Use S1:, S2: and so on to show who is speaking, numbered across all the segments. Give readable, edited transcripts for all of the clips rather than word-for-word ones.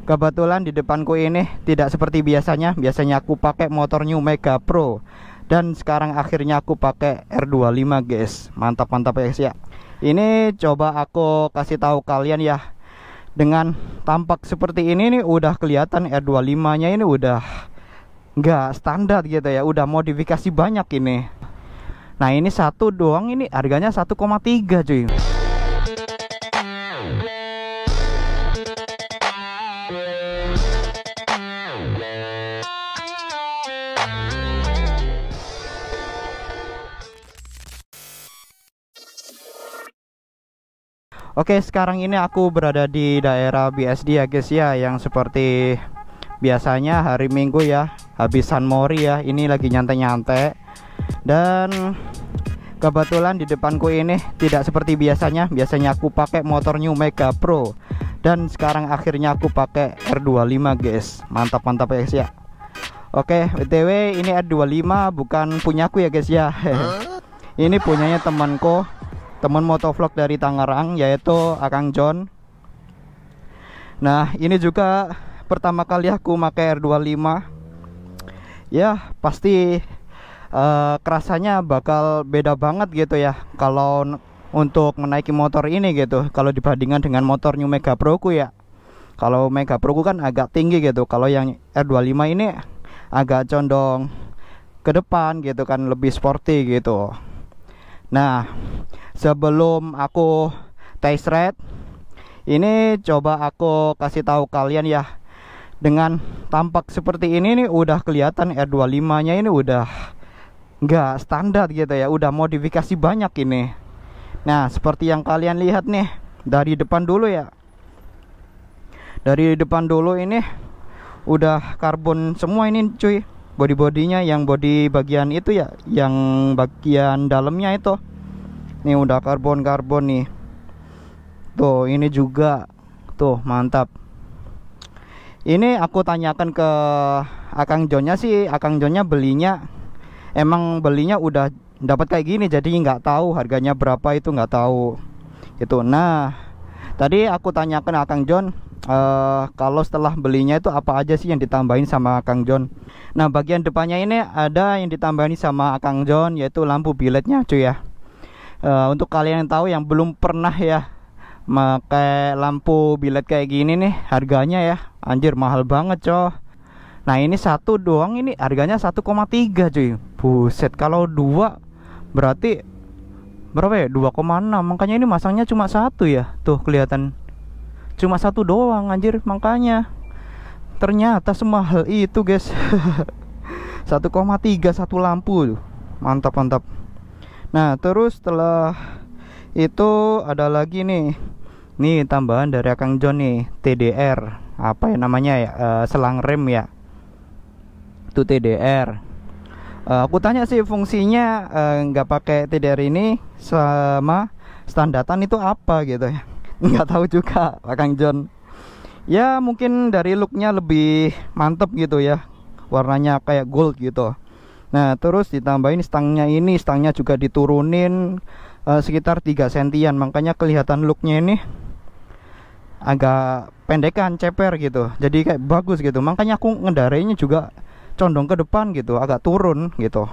S1: Kebetulan di depanku ini tidak seperti biasanya. Biasanya aku pakai motor New Mega Pro, dan sekarang akhirnya aku pakai R25 guys. Mantap-mantap guys ya. Ini coba aku kasih tahu kalian ya. Dengan tampak seperti ini nih udah kelihatan R25 nya ini udah nggak standar gitu ya. Udah modifikasi banyak ini. Nah ini satu doang ini harganya 1,3 cuy. Oke, sekarang ini aku berada di daerah BSD ya guys ya, yang seperti biasanya hari Minggu ya, habis San Mori ya. Ini lagi nyantai-nyantai. Dan kebetulan di depanku ini tidak seperti biasanya. Biasanya aku pakai motor New Mega Pro, dan sekarang akhirnya aku pakai R25 guys. Mantap-mantap guys ya. Oke, BTW ini R25 bukan punyaku ya guys ya. Ini punyanya temanku, teman motovlog dari Tangerang, yaitu Akang John. Nah ini juga pertama kali aku pakai R25. Ya pasti kerasanya bakal beda banget gitu ya kalau untuk menaiki motor ini gitu, kalau dibandingkan dengan motor New Mega Pro ku ya. Kalau Mega Pro ku kan agak tinggi gitu, kalau yang R25 ini agak condong ke depan gitu kan, lebih sporty gitu. Nah sebelum aku test ride ini, coba aku kasih tahu kalian ya. Dengan tampak seperti ini nih udah kelihatan R25 nya ini udah nggak standar gitu ya. Udah modifikasi banyak ini. Nah seperti yang kalian lihat nih, dari depan dulu ya. Dari depan dulu ini udah karbon semua ini cuy. Body-bodinya, yang body bagian itu ya, yang bagian dalamnya itu nih udah karbon nih. Tuh ini juga tuh mantap. Ini aku tanyakan ke Akang Johnnya sih, Akang Johnnya emang belinya udah dapat kayak gini, jadi nggak tahu harganya berapa, itu nggak tahu itu. Nah tadi aku tanyakan Akang John, kalau setelah belinya itu apa aja sih yang ditambahin sama Akang John. Nah bagian depannya ini ada yang ditambahin sama Akang John, yaitu lampu biletnya cuy ya. Untuk kalian yang tahu yang belum pernah ya pakai lampu bilet kayak gini nih, harganya ya anjir mahal banget coy. Nah ini satu doang ini harganya 1,3 cuy. Buset, kalau dua berarti berapa ya, 2,6. Makanya ini masangnya cuma satu ya. Tuh kelihatan cuma satu doang anjir. Makanya ternyata semahal itu guys. 1,3 satu lampu. Mantap. Nah terus setelah itu ada lagi nih tambahan dari Akang John nih, TDR. Apa ya namanya ya, selang rem ya, itu TDR. Aku tanya sih fungsinya nggak pakai TDR ini sama standaran itu apa gitu ya. Nggak tahu juga Akang John. Ya mungkin dari looknya lebih mantep gitu ya, warnanya kayak gold gitu. Nah terus ditambahin stangnya juga diturunin sekitar 3 sentian. Makanya kelihatan looknya ini agak pendekan, ceper gitu, jadi kayak bagus gitu. Makanya aku ngendarainya juga condong ke depan gitu, agak turun gitu.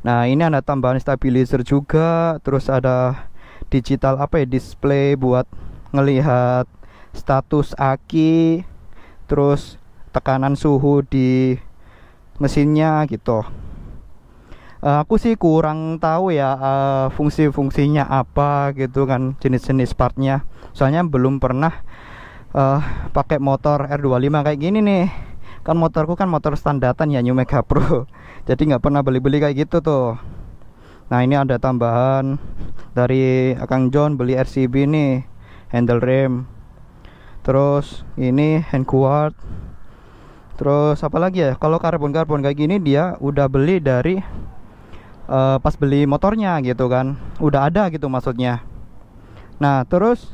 S1: Nah ini ada tambahan stabilizer juga. Terus ada digital display buat ngelihat status aki, terus tekanan suhu di mesinnya gitu. Aku sih kurang tahu ya fungsi-fungsinya apa gitu kan, jenis-jenis partnya. Soalnya belum pernah pakai motor R25 kayak gini nih. Kan motorku kan motor standaran ya, New Mega Pro. Jadi nggak pernah beli-beli kayak gitu tuh. Nah ini ada tambahan dari Akang John, beli RCB nih, handle rem. Terus ini hand guard. Terus apa lagi ya, kalau karbon kayak gini dia udah beli dari pas beli motornya gitu kan, udah ada gitu maksudnya. Nah terus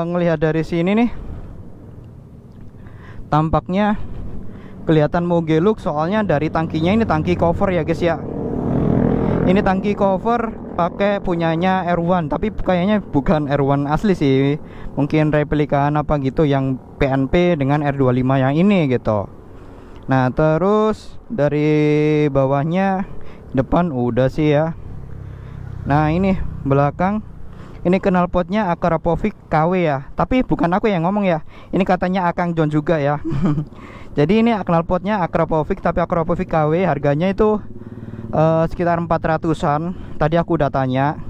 S1: ngelihat dari sini nih, tampaknya kelihatan moge look, soalnya dari tangkinya ini tangki cover ya guys ya. Ini tangki cover pakai punyanya R1, tapi kayaknya bukan R1 asli sih. Mungkin replikaan apa gitu yang PNP dengan R25 yang ini gitu. Nah, terus dari bawahnya, depan udah sih ya. Nah, ini belakang, ini knalpotnya Akrapovic KW ya. Tapi bukan aku yang ngomong ya. Ini katanya Akang John juga ya. Jadi ini knalpotnya Akrapovic, tapi Akrapovic KW, harganya itu sekitar 400-an. Tadi aku udah tanya.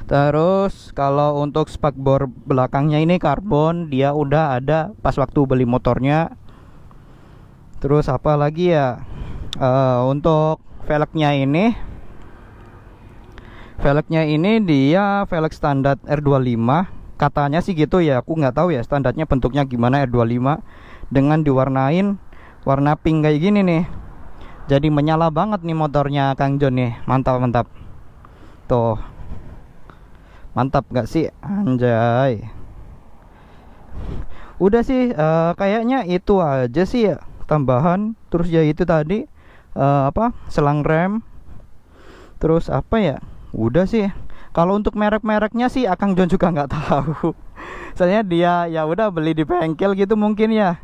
S1: Terus kalau untuk spakbor belakangnya ini karbon, dia udah ada pas waktu beli motornya. Terus apa lagi ya? Untuk velgnya ini dia velg standar R25. Katanya sih gitu ya. Aku nggak tahu ya standarnya bentuknya gimana R25, dengan diwarnain warna pink kayak gini nih. Jadi menyala banget nih motornya Kang John nih. Mantap, mantap. Tuh. Mantap gak sih? Anjay. Udah sih, kayaknya itu aja sih ya tambahan. Terus ya itu tadi selang rem. Terus apa ya? Udah sih. Kalau untuk merek-mereknya sih Akang John juga nggak tahu. Soalnya dia ya udah beli di bengkel gitu mungkin ya.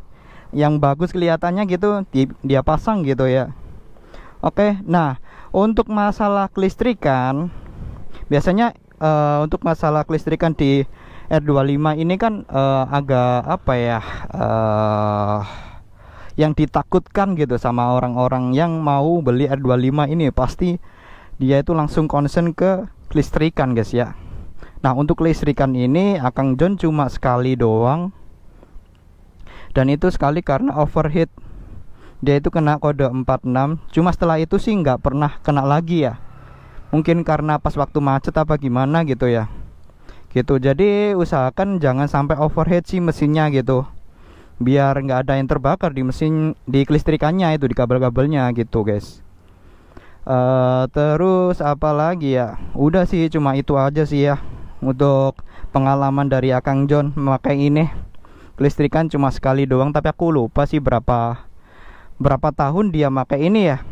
S1: Yang bagus kelihatannya gitu dia pasang gitu ya. Oke, nah untuk masalah kelistrikan, biasanya untuk masalah kelistrikan di R25 ini kan agak apa ya, yang ditakutkan gitu sama orang-orang yang mau beli R25 ini, pasti dia itu langsung concern ke kelistrikan guys ya. Nah, untuk kelistrikan ini Akang John cuma sekali doang, dan itu sekali karena overheat. Dia itu kena kode 46. Cuma setelah itu sih nggak pernah kena lagi ya. Mungkin karena pas waktu macet apa gimana gitu ya. Gitu. Jadi usahakan jangan sampai overheat sih mesinnya gitu. Biar nggak ada yang terbakar di mesin, di kelistrikannya itu, di kabel-kabelnya gitu guys. Terus apa lagi ya? Udah sih cuma itu aja sih ya. Untuk pengalaman dari Akang John memakai ini. Kelistrikan cuma sekali doang, tapi aku lupa sih berapa tahun dia pakai ini ya.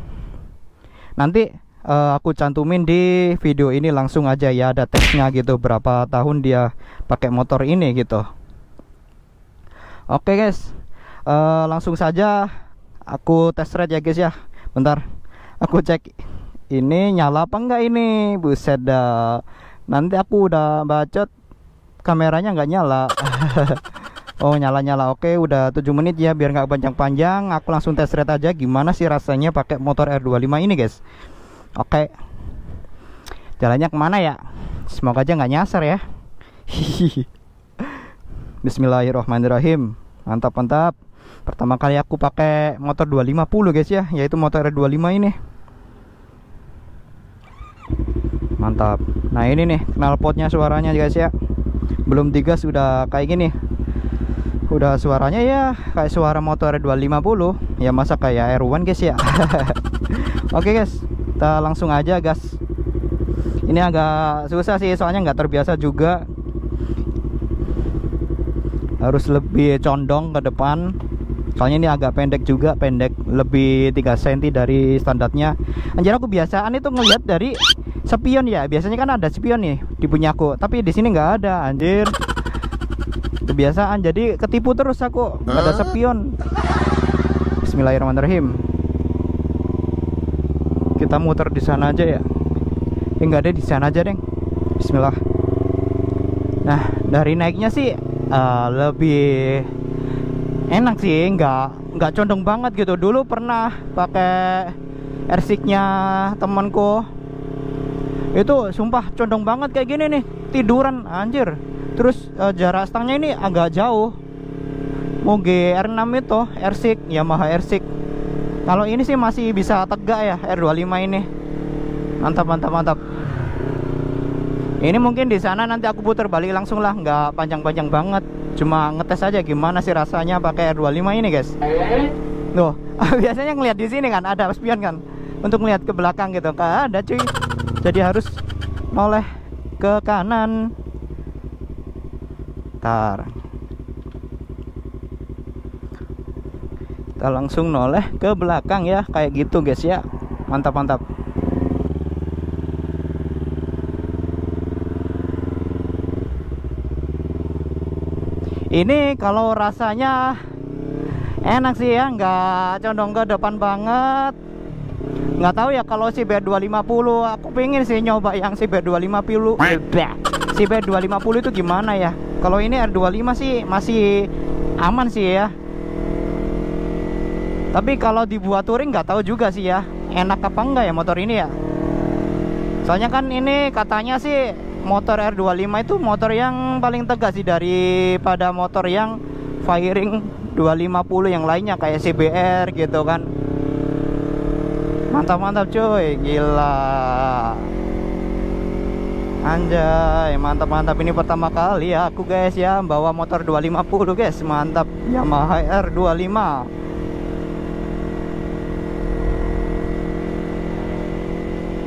S1: Nanti aku cantumin di video ini langsung aja ya, ada tesnya gitu berapa tahun dia pakai motor ini gitu. Oke guys, langsung saja aku tes ride ya guys ya. Bentar, aku cek ini nyala apa enggak ini. Buset dah, nanti aku udah bacot kameranya nggak nyala. Oh, nyala-nyala. Oke, udah 7 menit ya, biar nggak panjang-panjang. Aku langsung tes ride aja gimana sih rasanya pakai motor R25 ini guys. Oke, jalannya kemana ya? Semoga aja nggak nyasar ya. Bismillahirrohmanirrohim. Mantap, mantap. Pertama kali aku pakai motor 250 guys ya, yaitu motor R25 ini. Mantap. Nah ini nih knalpotnya, suaranya guys ya. Belum digas udah kayak gini. Udah suaranya ya kayak suara motor 250. Ya masa kayak R1 guys ya. Oke guys, kita langsung aja gas. Ini agak susah sih soalnya nggak terbiasa juga. Harus lebih condong ke depan. Soalnya ini agak pendek juga, pendek lebih 3 cm dari standarnya. Anjir, aku biasaan itu ngelihat dari spion ya. Biasanya kan ada spion nih di punya aku, tapi di sini nggak ada anjir. Kebiasaan, jadi ketipu terus aku, nggak ada spion. Bismillahirrahmanirrahim. Kita muter di sana aja ya. Nggak ada, di sana aja deng. Bismillah. Nah dari naiknya sih lebih enak sih, nggak condong banget gitu. Dulu pernah pakai R6-nya temanku, itu sumpah condong banget kayak gini nih, tiduran anjir. Terus jarak stangnya ini agak jauh. Mau GR6 itu R6, Yamaha R6. Kalau ini sih masih bisa tegak ya, R25 ini. Mantap, mantap, mantap. Ini mungkin di sana nanti aku putar balik langsung lah, nggak panjang-panjang banget. Cuma ngetes aja gimana sih rasanya pakai R25 ini guys. Tuh, biasanya ngeliat di sini kan ada spion kan, untuk ngeliat ke belakang gitu. Nggak ada cuy. Jadi harus noleh ke kanan. Ntar kita langsung noleh ke belakang ya, kayak gitu guys ya. Mantap, mantap. Ini kalau rasanya enak sih ya, nggak condong ke depan banget. Nggak tahu ya kalau si B250, aku pengen sih nyoba yang si B250. Si B250 itu gimana ya? Kalau ini R25 sih masih aman sih ya. Tapi kalau dibuat touring nggak tahu juga sih ya, enak apa enggak ya motor ini ya. Soalnya kan ini katanya sih motor R25 itu motor yang paling tegas sih daripada motor yang firing 250 yang lainnya kayak CBR gitu kan. Mantap-mantap cuy, gila. Anjay, mantap-mantap. Ini pertama kali ya aku guys ya bawa motor 250 guys. Mantap, Yamaha R25.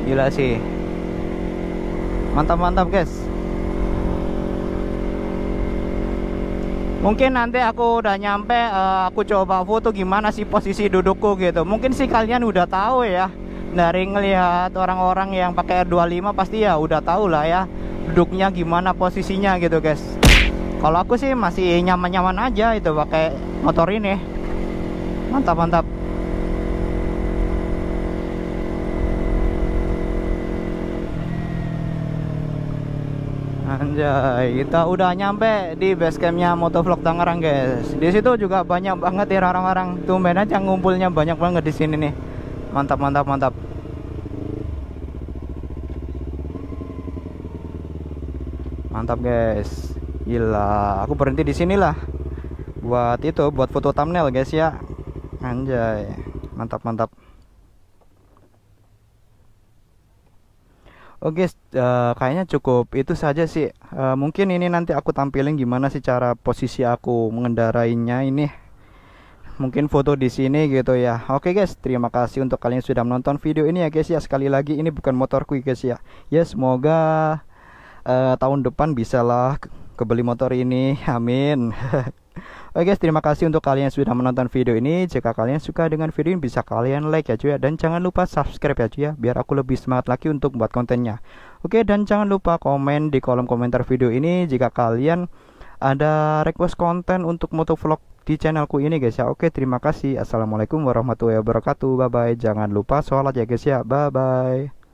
S1: Gila sih. Mantap-mantap guys. Mungkin nanti aku udah nyampe, aku coba foto gimana sih posisi dudukku gitu. Mungkin sih kalian udah tahu ya, dari ngelihat orang-orang yang pakai R25 pasti ya udah tahu lah ya duduknya gimana posisinya gitu guys. Kalau aku sih masih nyaman-nyaman aja itu pakai motor ini. Mantap-mantap. Anjay, kita udah nyampe di base campnya Motovlog Tangerang guys. Di situ juga banyak banget ya orang-orang. Tumben aja ngumpulnya banyak banget di sini nih. Mantap, mantap, mantap. Mantap guys. Gila, aku berhenti di sinilah. Buat itu, buat foto thumbnail guys ya. Anjay, mantap, mantap. Oke, kayaknya cukup itu saja sih. Mungkin ini nanti aku tampilin gimana sih cara posisi aku mengendarainya ini. Mungkin foto di sini gitu ya. Oke guys, terima kasih untuk kalian yang sudah menonton video ini ya guys ya. Sekali lagi ini bukan motorku guys ya. Ya semoga tahun depan bisalah kebeli motor ini. Amin. Oke guys, terima kasih untuk kalian yang sudah menonton video ini. Jika kalian suka dengan video ini bisa kalian like ya cuy ya. Dan jangan lupa subscribe ya cuy ya, biar aku lebih semangat lagi untuk buat kontennya. Oke, dan jangan lupa komen di kolom komentar video ini jika kalian ada request konten untuk motovlog di channelku ini guys ya. Oke, terima kasih. Assalamualaikum warahmatullahi wabarakatuh. Bye bye. Jangan lupa sholat ya guys ya. Bye bye.